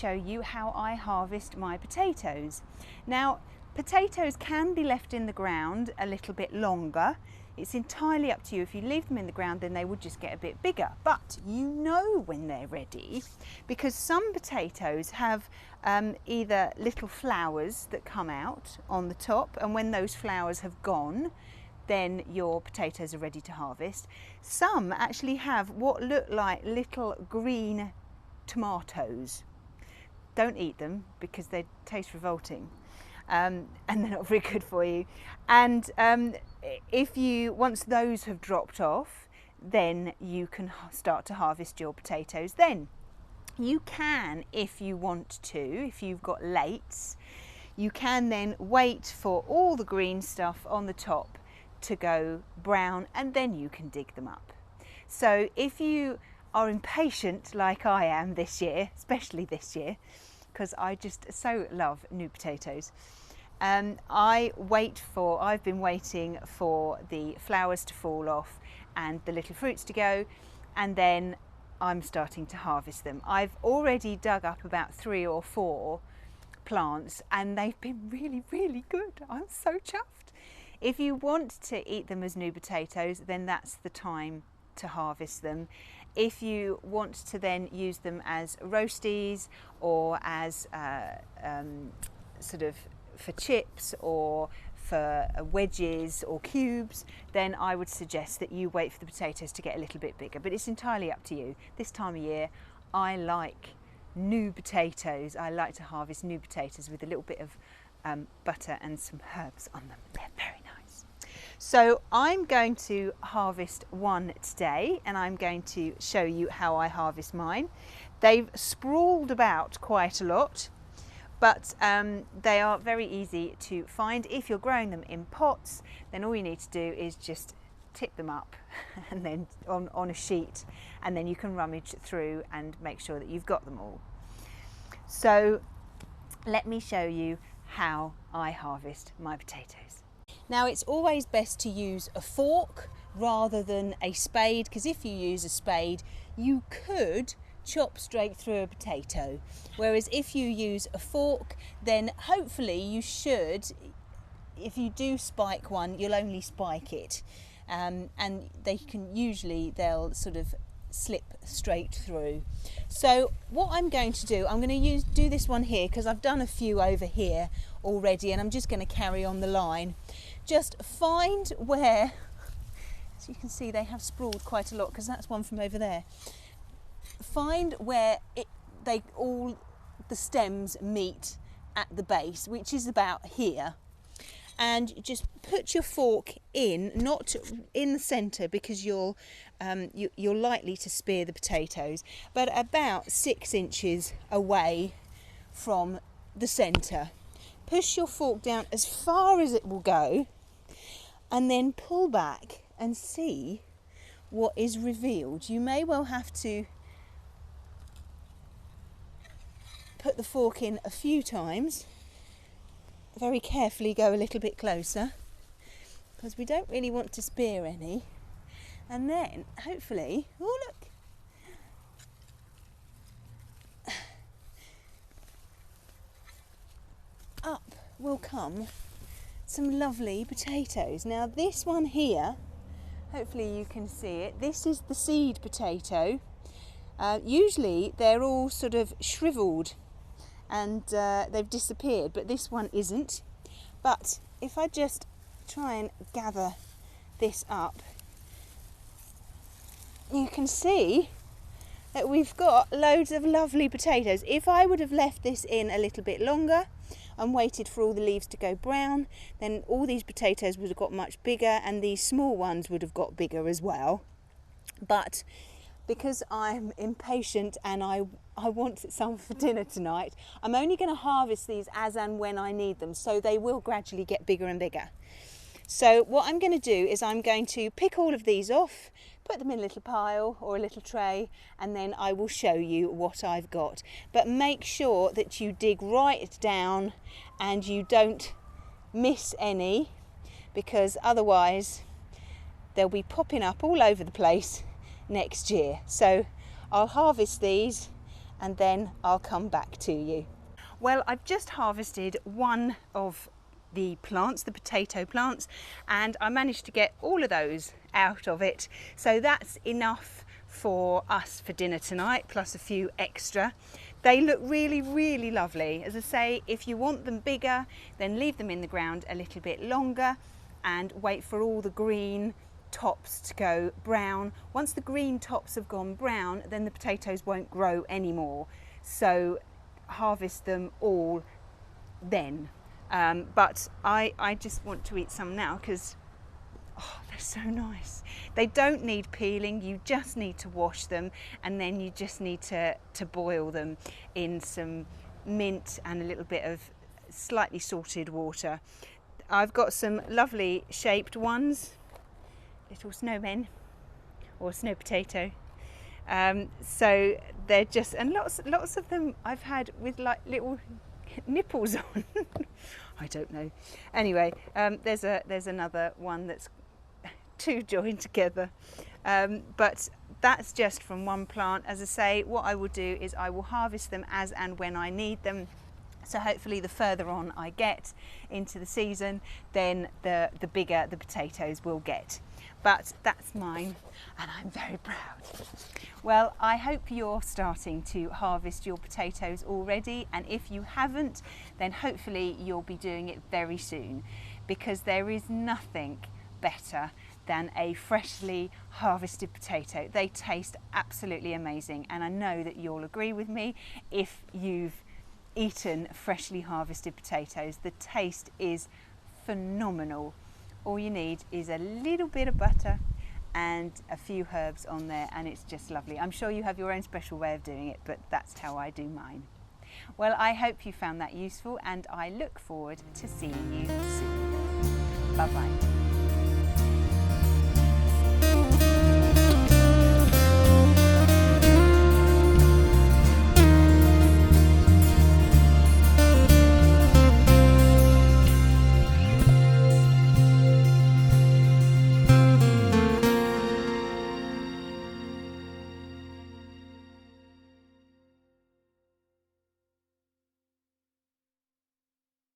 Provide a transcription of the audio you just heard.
show you how I harvest my potatoes. Now, potatoes can be left in the ground a little bit longer. It's entirely up to you. If you leave them in the ground, then they would just get a bit bigger. But you know when they're ready, because some potatoes have either little flowers that come out on the top, and when those flowers have gone, then your potatoes are ready to harvest. Some actually have what look like little green tomatoes. Don't eat them because they taste revolting, and they're not very good for you. And once those have dropped off, then you can start to harvest your potatoes then. You can, if you want to, if you've got lates, you can then wait for all the green stuff on the top to go brown, and then you can dig them up. So if you are impatient like I am this year, especially this year, because I just so love new potatoes, I've been waiting for the flowers to fall off and the little fruits to go, and then I'm starting to harvest them. I've already dug up about 3 or 4 plants, and they've been really, really good. I'm so chuffed. If you want to eat them as new potatoes, then that's the time to harvest them. If you want to then use them as roasties or as sort of for chips or for wedges or cubes, then I would suggest that you wait for the potatoes to get a little bit bigger, but it's entirely up to you. This time of year, I like new potatoes. I like to harvest new potatoes with a little bit of butter and some herbs on them. They're very nice. So I'm going to harvest one today, and I'm going to show you how I harvest mine. They've sprawled about quite a lot, but they are very easy to find. If you're growing them in pots, then all you need to do is just tip them up and then on a sheet, and then you can rummage through and make sure that you've got them all. So let me show you how I harvest my potatoes. Now, it's always best to use a fork rather than a spade, because if you use a spade, you could chop straight through a potato, whereas if you use a fork, then hopefully you should, if you do spike one, you'll only spike it, and they'll sort of slip straight through. So what I'm going to do, I'm going to do this one here because I've done a few over here already, and I'm just going to carry on the line. Just find where, as you can see, they have sprawled quite a lot because that's one from over there. Find where all the stems meet at the base, which is about here, and just put your fork in, not in the centre because you're likely to spear the potatoes, but about 6 inches away from the centre. Push your fork down as far as it will go, and then pull back and see what is revealed. You may well have to put the fork in a few times, very carefully go a little bit closer, because we don't really want to spear any, and then hopefully, oh look, up will come some lovely potatoes. Now this one here, hopefully you can see it, this is the seed potato. Usually they're all sort of shriveled and they've disappeared, but this one isn't. But if I just try and gather this up, you can see that we've got loads of lovely potatoes. If I would have left this in a little bit longer and waited for all the leaves to go brown, then all these potatoes would have got much bigger, and these small ones would have got bigger as well. But because I'm impatient and I want some for dinner tonight, I'm only going to harvest these as and when I need them, so they will gradually get bigger and bigger. So what I'm going to do is I'm going to pick all of these off, put them in a little pile or a little tray, and then I will show you what I've got. But make sure that you dig right down and you don't miss any, because otherwise they'll be popping up all over the place next year. So I'll harvest these and then I'll come back to you. Well, I've just harvested one of the plants, the potato plants, and I managed to get all of those out of it. So that's enough for us for dinner tonight, plus a few extra. They look really, really lovely. As I say, if you want them bigger, then leave them in the ground a little bit longer and wait for all the green tops to go brown. Once the green tops have gone brown, then the potatoes won't grow anymore. So harvest them all then. But I just want to eat some now because they're so nice. They don't need peeling, you just need to wash them, and then you just need to boil them in some mint and a little bit of slightly salted water. I've got some lovely shaped ones, little snowmen or snow potato. So they're just, and lots of them I've had with like little nipples on. I don't know. Anyway, there's another one that's two joined together, but that's just from one plant. As I say, what I will do is I will harvest them as and when I need them. So hopefully the further on I get into the season, then the bigger the potatoes will get. But that's mine and I'm very proud. Well, I hope you're starting to harvest your potatoes already, and if you haven't, then hopefully you'll be doing it very soon, because there is nothing better than a freshly harvested potato. They taste absolutely amazing, and I know that you'll agree with me if you've eaten freshly harvested potatoes. The taste is phenomenal. All you need is a little bit of butter and a few herbs on there, and it's just lovely. I'm sure you have your own special way of doing it, but that's how I do mine. Well, I hope you found that useful, and I look forward to seeing you soon. Bye-bye.